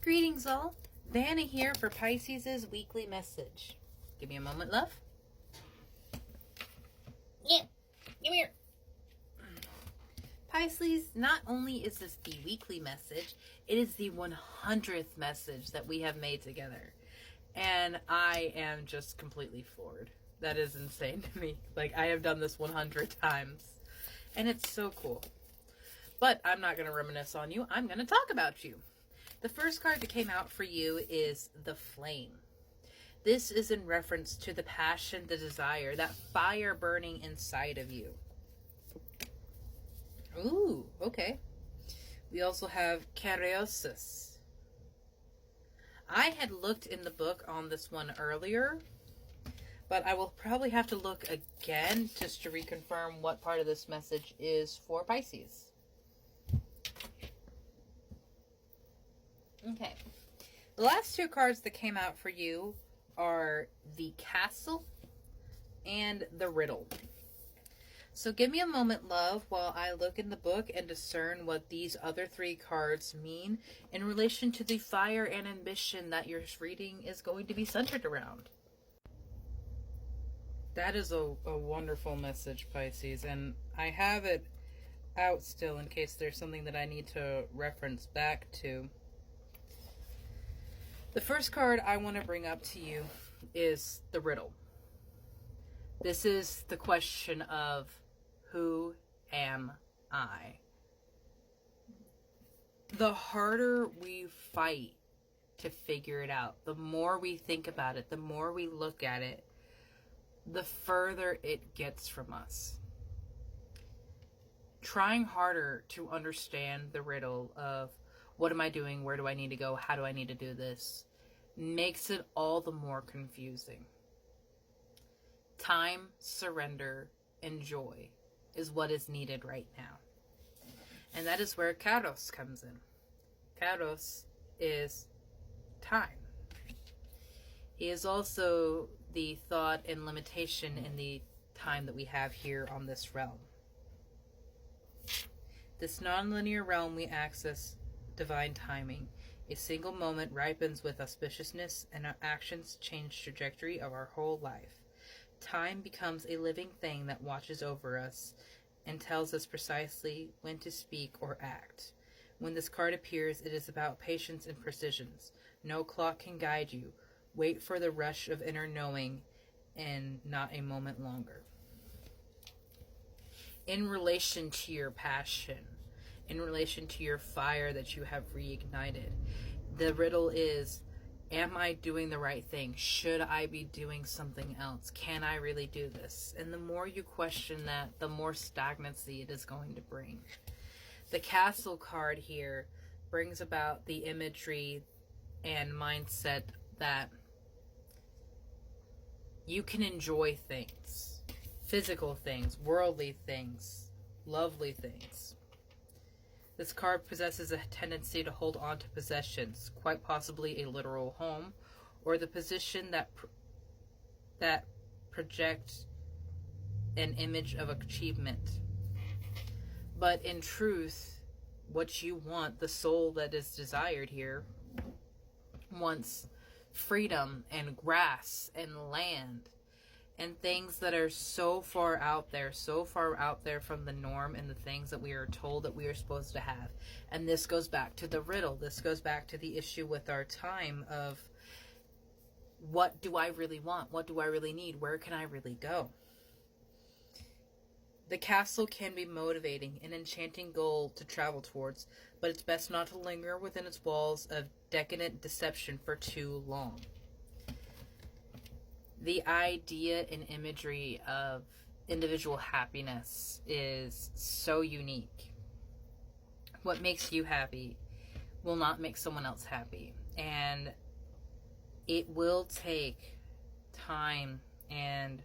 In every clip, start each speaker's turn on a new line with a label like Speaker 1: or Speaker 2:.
Speaker 1: Greetings all. Vanna here for Pisces' weekly message. Give me a moment, love. Yeah, come here. Pisces, not only is this the weekly message, it is the 100th message that we have made together. And I am just completely floored. That is insane to me. Like, I have done this 100 times. And it's so cool. But I'm not going to reminisce on you. I'm going to talk about you. The first card that came out for you is the Flame. This is in reference to the passion, the desire, that fire burning inside of you. Ooh, okay. We also have Kareosis. I had looked in the book on this one earlier, but I will probably have to look again just to reconfirm what part of this message is for Pisces. Okay. The last two cards that came out for you are the Castle and the Riddle. So give me a moment, love, while I look in the book and discern what these other three cards mean in relation to the fire and ambition that your reading is going to be centered around. That is a wonderful message, Pisces, and I have it out still in case there's something that I need to reference back to. The first card I want to bring up to you is the Riddle. This is the question of, who am I? The harder we fight to figure it out, the more we think about it, the more we look at it, the further it gets from us. Trying harder to understand the riddle of, what am I doing? Where do I need to go? How do I need to do this? Makes it all the more confusing. Time, surrender, and joy is what is needed right now. And that is where Kairos comes in. Kairos is time. He is also the thought and limitation in the time that we have here on this realm. This nonlinear realm we access divine timing. A single moment ripens with auspiciousness, and our actions change trajectory of our whole life. Time becomes a living thing that watches over us and tells us precisely when to speak or act. When this card appears, it is about patience and precision. No clock can guide you. Wait for the rush of inner knowing and not a moment longer. In relation to your passion, in relation to your fire that you have reignited, the riddle is, am I doing the right thing? Should I be doing something else? Can I really do this? And the more you question that, the more stagnancy it is going to bring. The Castle card here brings about the imagery and mindset that you can enjoy things, physical things, worldly things, lovely things. This card possesses a tendency to hold on to possessions, quite possibly a literal home, or the position that projects an image of achievement. But in truth, what you want, the soul that is desired here, wants freedom and grass and land and things that are so far out there from the norm and the things that we are told that we are supposed to have. And this goes back to the riddle. This goes back to the issue with our time of, what do I really want? What do I really need? Where can I really go? The castle can be motivating, an enchanting goal to travel towards, but it's best not to linger within its walls of decadent deception for too long. The idea and imagery of individual happiness is so unique. What makes you happy will not make someone else happy. And it will take time and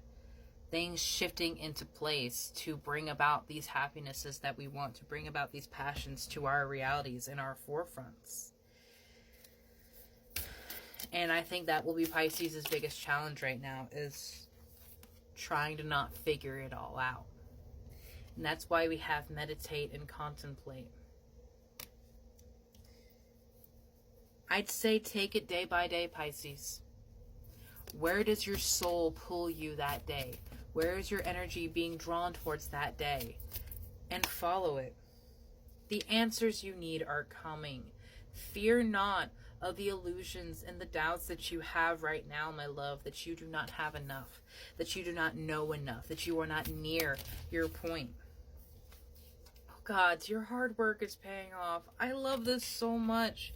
Speaker 1: things shifting into place to bring about these happinesses that we want, to bring about these passions to our realities and our forefronts. And I think that will be Pisces' biggest challenge right now, is trying to not figure it all out. And that's why we have meditate and contemplate. I'd say take it day by day, Pisces. Where does your soul pull you that day? Where is your energy being drawn towards that day? And follow it. The answers you need are coming. Fear not of the illusions and the doubts that you have right now, my love, that you do not have enough, that you do not know enough, that you are not near your point. Oh God, your hard work is paying off. I love this so much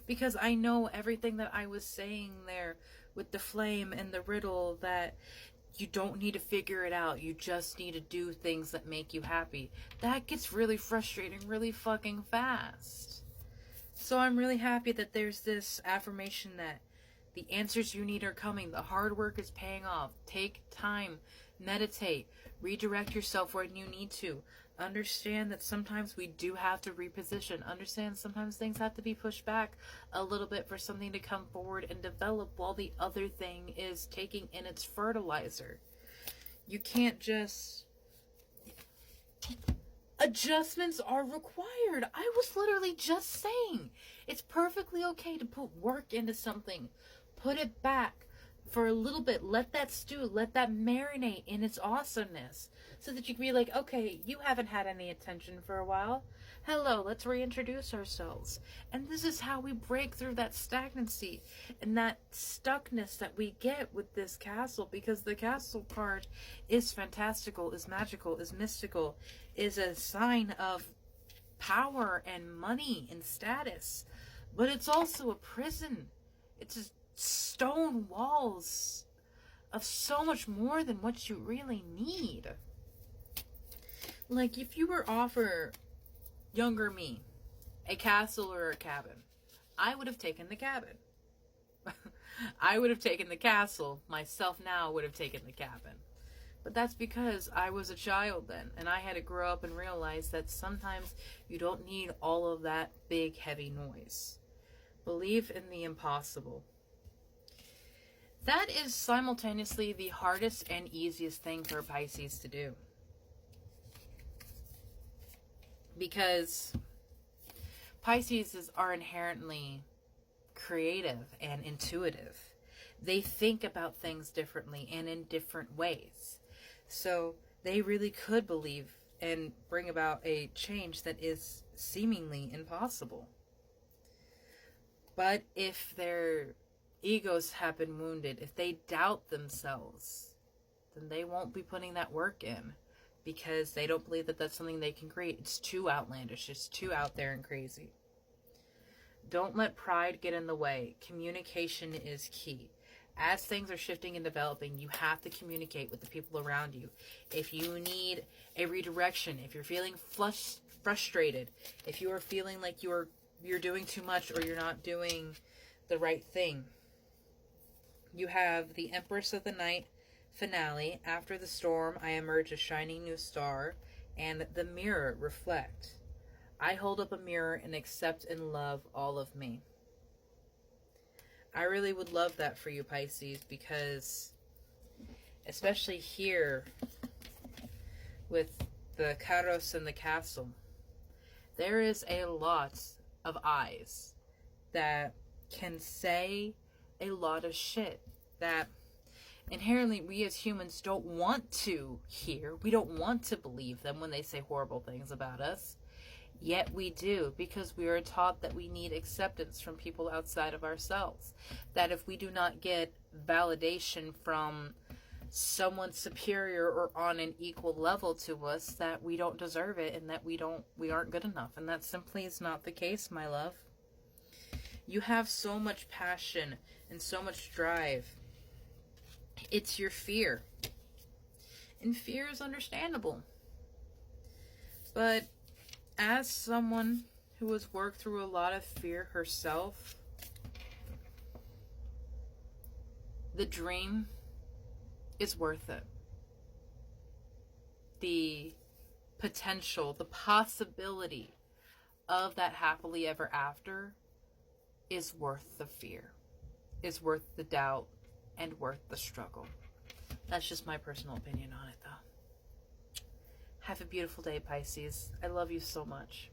Speaker 1: because I know everything that I was saying there with the flame and the riddle, that you don't need to figure it out. You just need to do things that make you happy. That gets really frustrating really fucking fast. So I'm really happy that there's this affirmation that the answers you need are coming. The hard work is paying off. Take time. Meditate. Redirect yourself when you need to. Understand that sometimes we do have to reposition. Understand sometimes things have to be pushed back a little bit for something to come forward and develop while the other thing is taking in its fertilizer. You can't just... Adjustments are required. I was literally just saying it's perfectly okay to put work into something. Put it back for a little bit. Let that stew, let that marinate in its awesomeness, so that you can be like, okay, you haven't had any attention for a while. Hello, let's reintroduce ourselves. And this is how we break through that stagnancy and that stuckness that we get with this castle, because the castle card is fantastical, is magical, is mystical, is a sign of power and money and status. But it's also a prison. It's just stone walls of so much more than what you really need. Like, if you were offered younger me a castle or a cabin, I would have taken the cabin. I would have taken the castle. Myself now would have taken the cabin. But that's because I was a child then, and I had to grow up and realize that sometimes you don't need all of that big, heavy noise. Believe in the impossible. That is simultaneously the hardest and easiest thing for Pisces to do. Because Pisces are inherently creative and intuitive. They think about things differently and in different ways. So they really could believe and bring about a change that is seemingly impossible. But if their egos have been wounded, if they doubt themselves, then they won't be putting that work in, because they don't believe that that's something they can create. It's too outlandish. It's too out there and crazy. Don't let pride get in the way. Communication is key. As things are shifting and developing, you have to communicate with the people around you. If you need a redirection, if you're feeling frustrated, if you are feeling like you're doing too much or you're not doing the right thing, you have the Empress of the Night finale. After the storm, I emerge a shining new star, and the mirror reflect. I hold up a mirror and accept and love all of me. I really would love that for you, Pisces, because especially here with the Kairos and the castle, there is a lot of eyes that can say a lot of shit that inherently we as humans don't want to hear. We don't want to believe them when they say horrible things about us. Yet we do, because we are taught that we need acceptance from people outside of ourselves. That if we do not get validation from someone superior or on an equal level to us, that we don't deserve it and that we aren't good enough. And that simply is not the case, my love. You have so much passion and so much drive. It's your fear. And fear is understandable. But as someone who has worked through a lot of fear herself, the dream is worth it. The potential, the possibility of that happily ever after is worth the fear, is worth the doubt, and worth the struggle. That's just my personal opinion on it, though. Have a beautiful day, Pisces. I love you so much.